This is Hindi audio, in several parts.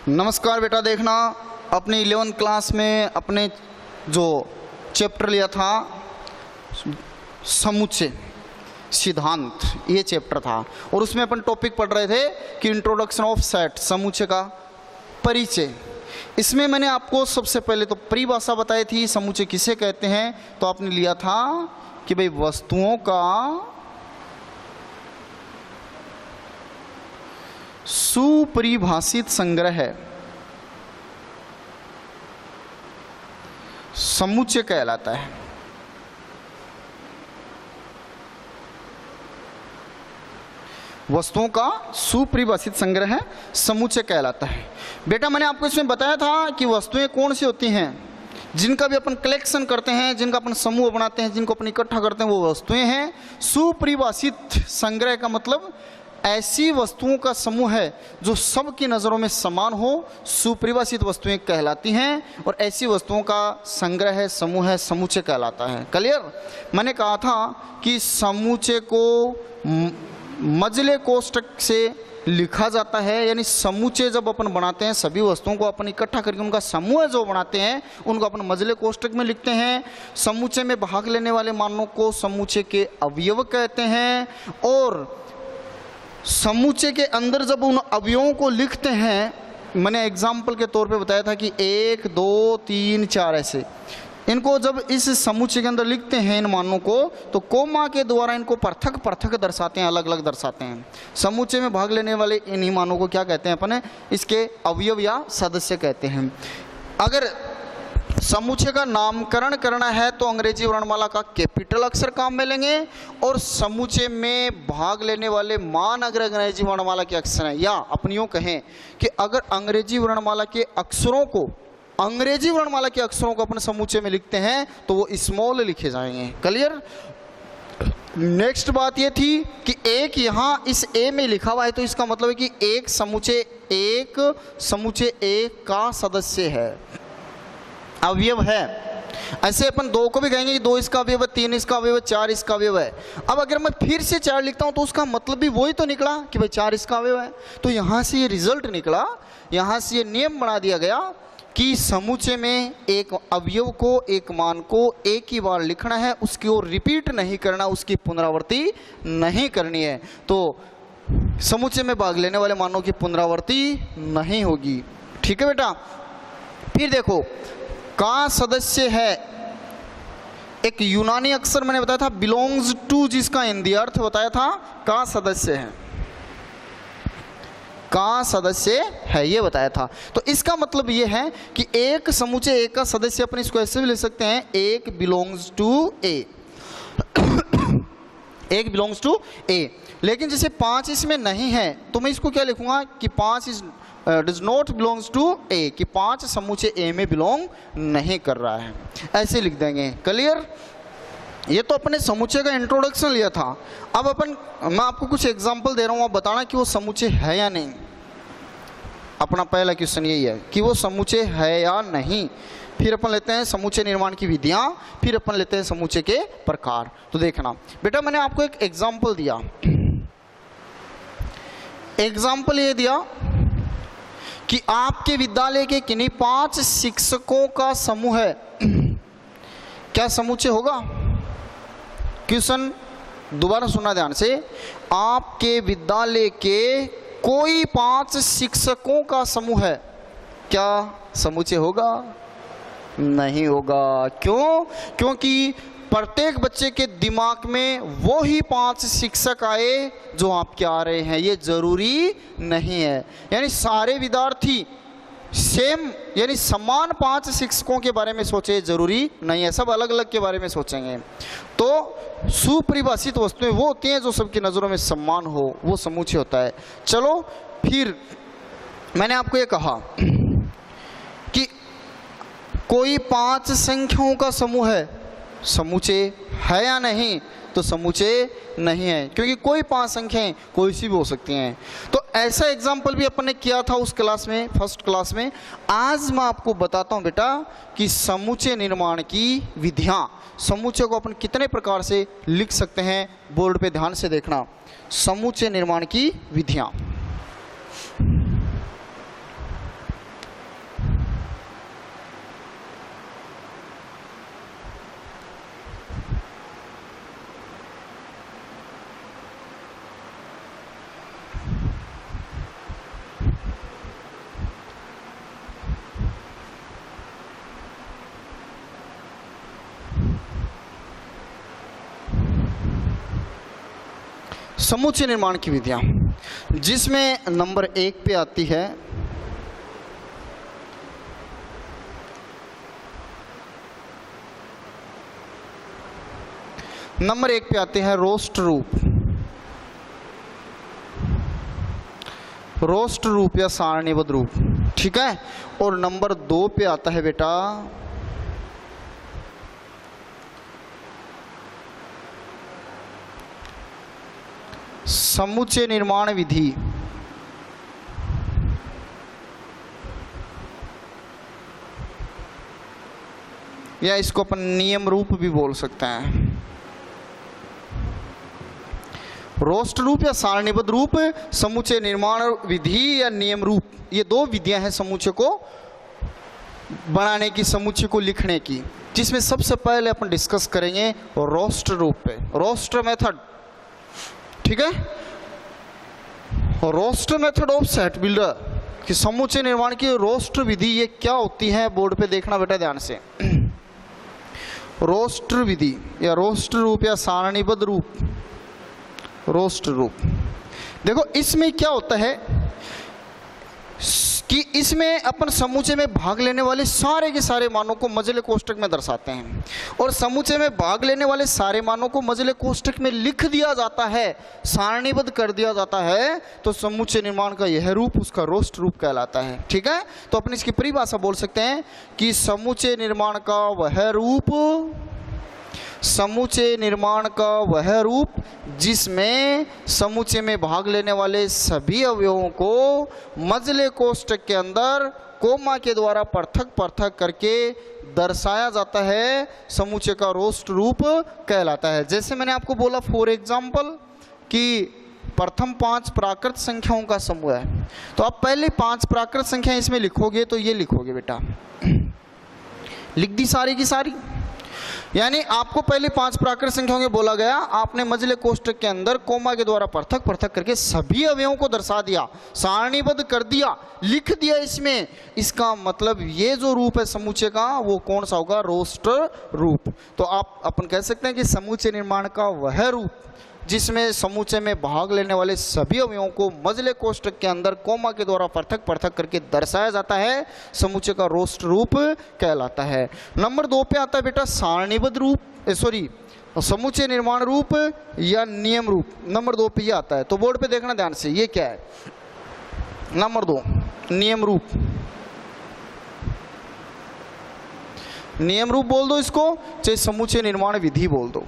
नमस्कार बेटा, देखना अपनी 11th क्लास में अपने जो चैप्टर लिया था समुच्चय सिद्धांत, ये चैप्टर था और उसमें अपन टॉपिक पढ़ रहे थे कि इंट्रोडक्शन ऑफ सेट, समुच्चय का परिचय। इसमें मैंने आपको सबसे पहले तो परिभाषा बताई थी, समुच्चय किसे कहते हैं। तो आपने लिया था कि भाई वस्तुओं का सुपरिभाषित संग्रह है, समुच्चय कहलाता है। वस्तुओं का सुपरिभाषित संग्रह है, समुच्चय कहलाता है। बेटा मैंने आपको इसमें बताया था कि वस्तुएं कौन सी होती हैं जिनका भी अपन कलेक्शन करते हैं, जिनका अपन समूह बनाते हैं, जिनको अपन इकट्ठा करते हैं, वो वस्तुएं हैं। सुपरिभाषित संग्रह का मतलब ऐसी वस्तुओं का समूह है जो सबकी नज़रों में समान हो, सुपरिभाषित वस्तुएं कहलाती हैं। और ऐसी वस्तुओं का संग्रह है, समूह है, समुच्चय कहलाता है। क्लियर? मैंने कहा था कि समुच्चय को मजले कोष्ठक से लिखा जाता है, यानी समुच्चय जब अपन बनाते हैं, सभी वस्तुओं को अपन इकट्ठा करके उनका समूह जो बनाते हैं उनको अपन मजले कोष्ठक में लिखते हैं। समुच्चय में भाग लेने वाले मानों को समुच्चय के अवयव कहते हैं। और समुच्चय के अंदर जब उन अवयवों को लिखते हैं, मैंने एग्जाम्पल के तौर पे बताया था कि 1, 2, 3, 4 ऐसे, इनको जब इस समुच्चय के अंदर लिखते हैं इन मानों को, तो कोमा के द्वारा इनको पृथक पृथक दर्शाते हैं, अलग अलग दर्शाते हैं। समुच्चय में भाग लेने वाले इन्हीं मानों को क्या कहते हैं अपन? इसके अवयव या सदस्य कहते हैं। अगर समुच्चय का नामकरण करना है तो अंग्रेजी वर्णमाला का कैपिटल अक्षर काम में लेंगे, और समुच्चय में भाग लेने वाले मान अगर अंग्रेजी वर्णमाला के अक्षर हैं, या अपन यूँ कहें कि अगर अंग्रेजी वर्णमाला के अक्षरों को अपन समुच्चय में लिखते हैं तो वो स्मॉल लिखे जाएंगे। क्लियर? नेक्स्ट बात ये थी कि एक यहाँ इस ए में लिखा हुआ है, तो इसका मतलब है कि एक समुच्चय एक का सदस्य है, अवयव है। ऐसे अपन 2 को भी कहेंगे कि 2 इसका अवयव है, 3 इसका अवयव है, 4 इसका अवयव है। अब अगर मैं फिर से 4 लिखता हूं तो उसका मतलब भी वही तो निकला कि भाई 4 इसका अवयव है। तो यहां से ये रिजल्ट निकला, यहां से ये नियम बना दिया गया कि समुच्चय में एक अवयव को, एक मान को एक ही बार लिखना है, उसकी ओर रिपीट नहीं करना, उसकी पुनरावृत्ति नहीं करनी है। तो समुच्चय में भाग लेने वाले मानों की पुनरावृत्ति नहीं होगी। ठीक है बेटा? फिर देखो, का सदस्य है, एक यूनानी अक्षर मैंने बताया था बिलोंग्स टू, जिसका हिंदी अर्थ बताया था का सदस्य है, का सदस्य है, ये बताया था। तो इसका मतलब ये है कि एक समुच्चय एक का सदस्य, अपन इसको ऐसे भी ले सकते हैं, एक बिलोंग्स टू ए, एक बिलोंग्स टू ए। लेकिन जैसे 5 इसमें नहीं है तो मैं इसको क्या लिखूंगा कि 5 is does not belongs to A, कि 5 समुच्चय ए में बिलोंग नहीं कर रहा है, ऐसे लिख देंगे। क्लियर? ये तो अपने समुच्चय का इंट्रोडक्शन लिया था। अब मैं आपको कुछ एग्जांपल दे रहा हूँ, आप बताना कि वो समुच्चय है या नहीं। अपना पहला क्वेश्चन यही है कि वो समुच्चय है या नहीं। फिर अपन लेते हैं समुच्चय निर्माण की विधियाँ, फिर अपन लेते हैं समुच्चय के प्रकार। तो देखना बेटा, मैंने आपको एक एग्जाम्पल दिया, एग्जाम्पल ये दिया कि आपके विद्यालय के किन्हीं 5 शिक्षकों का समूह है, क्या समुच्चय होगा? क्वेश्चन दोबारा सुनना ध्यान से। आपके विद्यालय के कोई 5 शिक्षकों का समूह है, क्या समुच्चय होगा? नहीं होगा। क्यों? क्योंकि प्रत्येक बच्चे के दिमाग में वो ही 5 शिक्षक आए जो आपके आ रहे हैं, ये जरूरी नहीं है। यानी सारे विद्यार्थी सेम, यानी समान 5 शिक्षकों के बारे में सोचे, जरूरी नहीं है, सब अलग अलग के बारे में सोचेंगे। तो सुपरिभाषित वस्तुएं वो होती हैं जो सबकी नज़रों में समान हो, वो समुच्चय होता है। चलो फिर मैंने आपको ये कहा कि कोई 5 संख्याओं का समूह है, समुच्चय है या नहीं? तो समुच्चय नहीं है, क्योंकि कोई 5 संख्याएं कोई सी भी हो सकती हैं। तो ऐसा एग्जाम्पल भी अपन ने किया था उस क्लास में, फर्स्ट क्लास में। आज मैं आपको बताता हूं बेटा कि समुच्चय निर्माण की विधियां, समुच्चय को अपन कितने प्रकार से लिख सकते हैं। बोर्ड पे ध्यान से देखना, समुच्चय निर्माण की विधियां। समुच्चय निर्माण की विधियां, जिसमें नंबर 1 पे आती है रोस्ट रूप, रोस्ट रूप या सारणीबद्ध रूप, ठीक है। और नंबर 2 पे आता है बेटा समुच्चय निर्माण विधि, या इसको अपन नियम रूप भी बोल सकते हैं। रोस्ट रूप या सारणीबद्ध रूप, समुच्चय निर्माण विधि या नियम रूप, ये 2 विधियां हैं समुच्चय को बनाने की, समुच्चय को लिखने की, जिसमें सबसे पहले अपन डिस्कस करेंगे रोस्ट रूप पे, रोस्ट मेथड, ठीक है। Roast method of set builder कि समुच्चय निर्माण की रोस्ट विधि ये क्या होती है, बोर्ड पे देखना बेटा ध्यान से। रोस्ट विधि या रोस्ट रूप या सारणीबद्ध रूप, रोस्ट रूप, देखो इसमें क्या होता है कि इसमें अपन समुच्चय में भाग लेने वाले सारे के सारे मानों को मझले कोष्ठक में दर्शाते हैं, और समुच्चय में भाग लेने वाले सारे मानों को मझले कोष्ठक में लिख दिया जाता है, सारणीबद्ध कर दिया जाता है, तो समुच्चय निर्माण का यह रूप उसका रोस्ट रूप कहलाता है, ठीक है। तो अपन इसकी परिभाषा बोल सकते हैं कि समुच्चय निर्माण का वह रूप, समुच्चय निर्माण का वह रूप जिसमें समुच्चय में भाग लेने वाले सभी अवयवों को मझले कोष्ठक के अंदर कोमा के द्वारा पृथक पृथक करके दर्शाया जाता है, समुच्चय का रोस्ट रूप कहलाता है। जैसे मैंने आपको बोला फॉर एग्जाम्पल कि प्रथम 5 प्राकृत संख्याओं का समूह है, तो आप पहले 5 प्राकृत संख्याएं इसमें लिखोगे तो ये लिखोगे बेटा, लिख दी सारी की सारी, यानी आपको पहले 5 प्राकृत संख्याओं के बोला गया, आपने मझले कोष्ठक के अंदर कोमा के द्वारा पृथक पृथक करके सभी अवयवों को दर्शा दिया, सारणीबद्ध कर दिया, लिख दिया इसमें। इसका मतलब ये जो रूप है समुच्चय का वो कौन सा होगा, रोस्ट रूप। तो आप अपन कह सकते हैं कि समुच्चय निर्माण का वह रूप जिसमें समुच्चय में भाग लेने वाले सभी अवयवों को मझले कोष्ठक के अंदर कोमा के द्वारा पृथक पृथक करके दर्शाया जाता है, समुच्चय का रोस्ट रूप कहलाता है। नंबर 2 पे आता है बेटा सारणीबद्ध रूप, समुच्चय निर्माण रूप या नियम रूप। नंबर 2 पे ये आता है, तो बोर्ड पे देखना ध्यान से, ये क्या है, नंबर 2 नियम रूप। नियम रूप बोल दो इसको, चाहे समुच्चय निर्माण विधि बोल दो।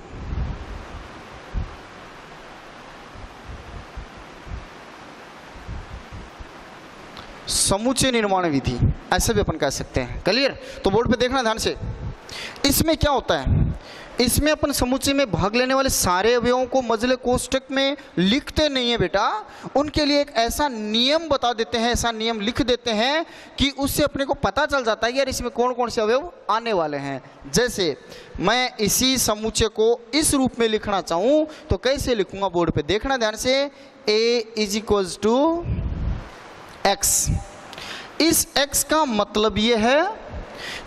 समुच्चय निर्माण विधि ऐसे भी अपन कह सकते हैं, क्लियर। तो बोर्ड पे देखना ध्यान से, इसमें क्या होता है, इसमें अपन समुच्चय में भाग लेने वाले सारे अवयवों को मझले कोष्ठक में लिखते नहीं है बेटा, उनके लिए एक ऐसा नियम बता देते हैं, ऐसा नियम लिख देते हैं कि उससे अपने को पता चल जाता है यार इसमें कौन कौन से अवयव आने वाले हैं। जैसे मैं इसी समुच्चय को इस रूप में लिखना चाहूँ तो कैसे लिखूंगा, बोर्ड पे देखना ध्यान से, a = x। इस x का मतलब ये है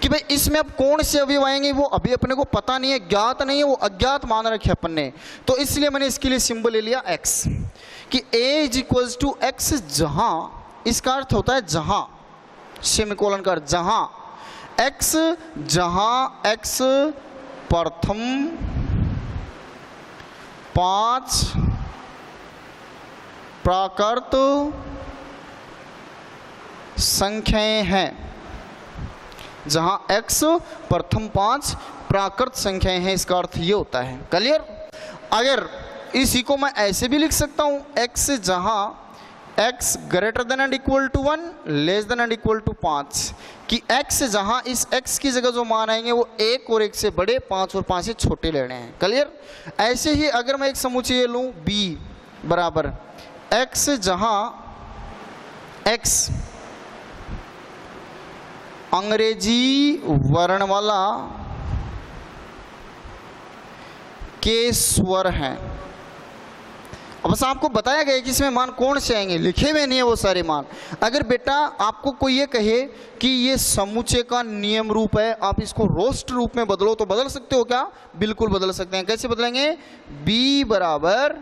कि भाई इसमें अब कौन से अवयव आएंगे वो अभी अपने को पता नहीं है, ज्ञात नहीं है, वो अज्ञात मान रखे अपन ने, तो इसलिए मैंने इसके लिए सिंबल ले लिया x कि a = x, जहां, इसका अर्थ होता है जहां, सेमीकोलन का अर्थ जहां x, जहां x प्रथम 5 प्राकृत संख्याएं हैं, जहां x प्रथम 5 प्राकृत संख्याएं हैं, इसका अर्थ ये होता है, क्लियर। अगर इसी को मैं ऐसे भी लिख सकता हूं, x जहां x > 1 < 5, कि x जहां इस x की जगह जो मान आएंगे वो 1 और 1 से बड़े, 5 और 5 से छोटे लेने हैं, क्लियर। ऐसे ही अगर मैं एक समुच्चय लूं b बराबर x जहां x अंग्रेजी वर्ण वाला के स्वर हैं, अब बस आपको बताया गया कि इसमें मान कौन से आएंगे, लिखे हुए नहीं है वो सारे मान। अगर बेटा आपको कोई ये कहे कि ये समुच्चय का नियम रूप है, आप इसको रोस्ट रूप में बदलो, तो बदल सकते हो क्या, बिल्कुल बदल सकते हैं। कैसे बदलेंगे, b बराबर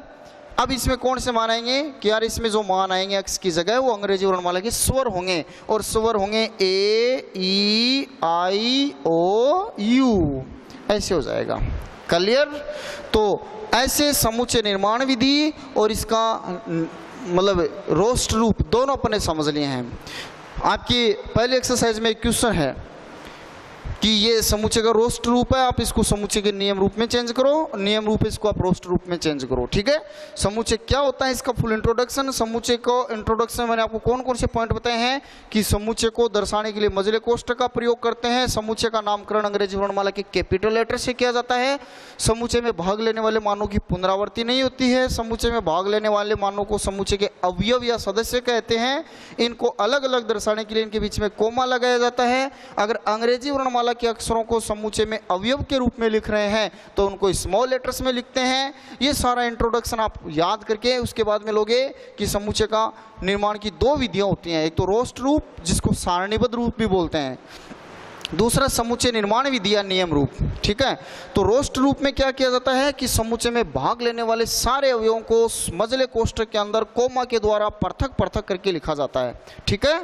अब इसमें कौन से मान आएंगे कि यार इसमें जो मान आएंगे एक्स की जगह वो अंग्रेजी वर्णमाला के स्वर होंगे, और स्वर होंगे ए ई आई ओ यू, ऐसे हो जाएगा। क्लियर? तो ऐसे समुच्चय निर्माण विधि और इसका मतलब रोस्ट रूप दोनों अपने समझ लिए हैं। आपकी पहले एक्सरसाइज में एक क्वेश्चन है कि ये समुच्चय का रोस्ट रूप है, आप इसको समुच्चय के नियम रूप में चेंज करो, नियम रूप इसको आप रोस्ट रूप में चेंज करो। ठीक है? समुच्चय क्या होता है, इसका फुल इंट्रोडक्शन। समुच्चय को इंट्रोडक्शन मैंने आपको कौन कौन से पॉइंट बताए हैं कि समुच्चय को दर्शाने के लिए मजले कोष्ठक का प्रयोग करते हैं, समुच्चय का नामकरण अंग्रेजी वर्णमाला के कैपिटल लेटर से किया जाता है, समुच्चय में भाग लेने वाले मानों की पुनरावृत्ति नहीं होती है, समुच्चय में भाग लेने वाले मानों को समुच्चय के अवयव या सदस्य कहते हैं, इनको अलग अलग दर्शाने के लिए इनके बीच में कोमा लगाया जाता है। अगर अंग्रेजी वर्णमाला के अक्षरों को समुच्चय में अवयव के रूप में लिख रहे हैं तो उनको स्मॉल लेटर्स में लिखते हैं। ये सारा इंट्रोडक्शन आप याद करके उसके बाद में लोगे कि समुच्चय का निर्माण की दो विधियां होती हैं, एक तो रोस्ट रूप जिसको सारणीबद्ध रूप भी बोलते हैं, दूसरा समुच्चय निर्माण विधि या नियम रूप। ठीक है? तो रोस्ट रूप में क्या किया जाता है कि समुच्चय में भाग लेने वाले सारे अवयवों को मजले कोष्ठक के अंदर कोमा के द्वारा पृथक पृथक करके लिखा जाता है। ठीक है?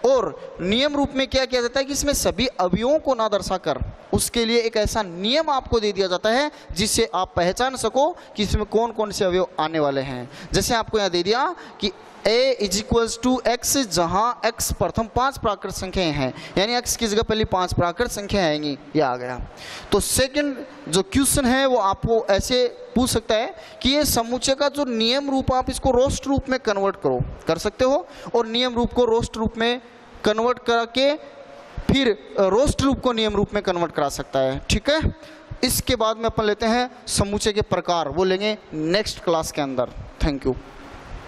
और नियम रूप में क्या किया जाता है कि इसमें सभी अवयवों को ना दर्शाकर उसके लिए एक ऐसा नियम आपको दे दिया जाता है जिससे आप पहचान सको कि इसमें कौन कौन से अवयव आने वाले हैं। जैसे आपको यहाँ दे दिया कि a = x, जहाँ x प्रथम 5 प्राकृत संख्याएं हैं, यानी x की जगह पहले 5 प्राकृत संख्या आएंगी, ये आ गया। तो सेकंड जो क्वेश्चन है वो आपको ऐसे पूछ सकता है कि ये समुच्चय का जो नियम रूप आप इसको रोस्ट रूप में कन्वर्ट कर सकते हो, और नियम रूप को रोस्ट रूप में कन्वर्ट करके फिर रोस्ट रूप को नियम रूप में कन्वर्ट करा सकता है। ठीक है? इसके बाद में अपन लेते हैं समुच्चय के प्रकार, वो लेंगे नेक्स्ट क्लास के अंदर। Thank you.